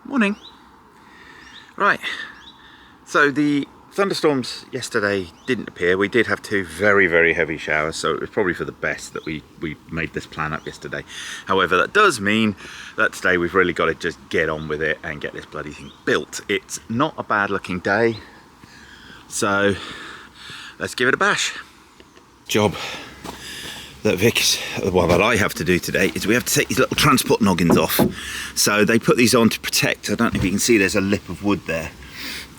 Morning. Right, so the thunderstorms yesterday didn't appear. We did have two very, very heavy showers, so it was probably for the best that we made this plan up yesterday. However, that does mean that today we've really got to just get on with it and get this bloody thing built. It's not a bad looking day, so let's give it a bash. Job that that I have to do today is we have to take these little transport noggins off. So they put these on to protect, I don't know if you can see there's a lip of wood there.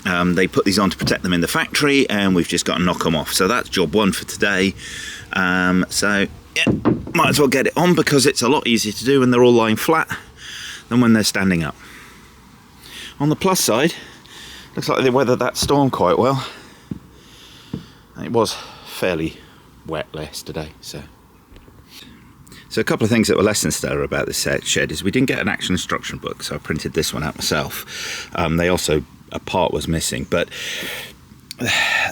They put these on to protect them in the factory, and we've just got to knock them off. So that's job one for today. So yeah, might as well get it on because it's a lot easier to do when they're all lying flat than when they're standing up. On the plus side, looks like they weathered that storm quite well. It was fairly wet yesterday, so a couple of things that were less than stellar about this shed is we didn't get an actual instruction book, so I printed this one out myself. They also, a part was missing, but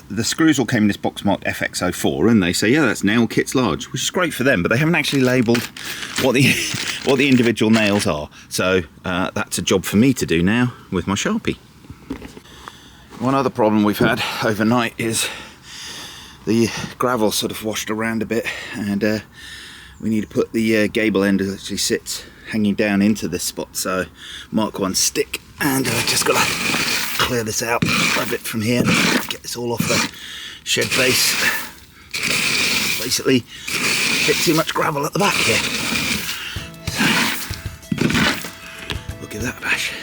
the screws all came in this box marked FX04, and they say, yeah, that's nail kits large, which is great for them, but they haven't actually labelled what the individual nails are. So that's a job for me to do now with my Sharpie. One other problem we've had overnight is the gravel sort of washed around a bit, and we need to put the gable end that actually sits hanging down into this spot. So Mark 1 stick, and I've just got to clear this out a bit from here, get this all off the shed base. Basically hit too much gravel at the back here. So we'll give that a bash.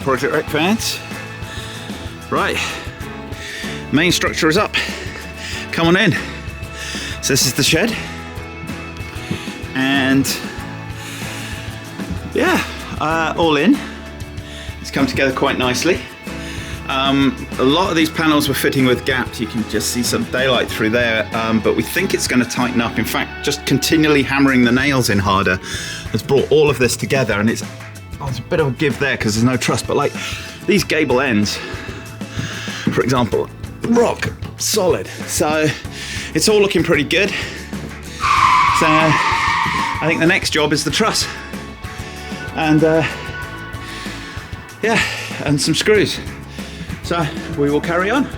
Project Rec fans, right, main structure is up, come on in. So this is the shed, and yeah, all in. It's come together quite nicely. A lot of these panels were fitting with gaps, you can just see some daylight through there, but we think it's going to tighten up. In fact, just continually hammering the nails in harder has brought all of this together, and it's there's a bit of a give there because there's no truss, but like these gable ends, for example, rock solid. So it's all looking pretty good. So I think the next job is the truss, and yeah, and some screws. So we will carry on.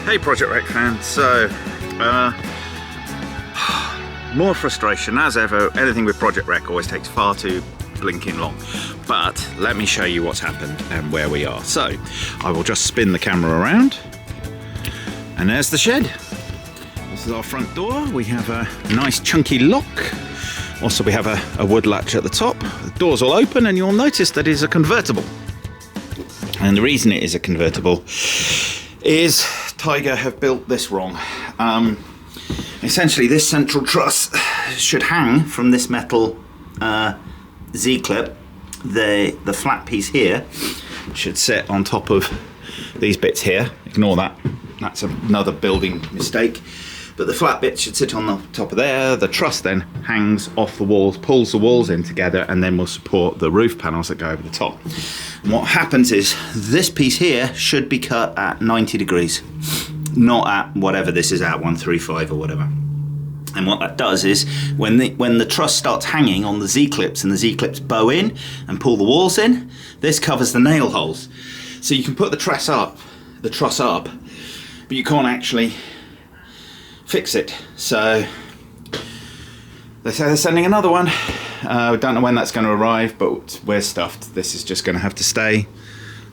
Hey Project Rec fans, so more frustration as ever. Anything with Project Rec always takes far too blinking long, but let me show you what's happened and where we are. So I will just spin the camera around, and there's the shed. This is our front door. We have a nice chunky lock. Also we have a wood latch at the top. The door's all open, and you'll notice that it is a convertible, and the reason it is a convertible is Tiger have built this wrong. Essentially this central truss should hang from this metal Z-clip. The flat piece here should sit on top of these bits here. Ignore that, that's another building mistake. But the flat bit should sit on the top of there. The truss then hangs off the walls, pulls the walls in together, and then will support the roof panels that go over the top. And what happens is this piece here should be cut at 90 degrees, not at whatever this is at, 135 or whatever. And what that does is when the truss starts hanging on the Z-clips and the Z-clips bow in and pull the walls in, this covers the nail holes. So you can put the truss up the truss up, but you can't actually fix it. So they say they're sending another one. We don't know when that's going to arrive, but we're stuffed. This is just going to have to stay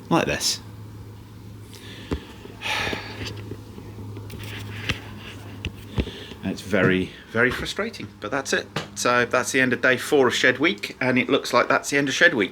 like this. It's very, very frustrating, but that's it. So that's the end of day 4 of shed week, and it looks like that's the end of shed week.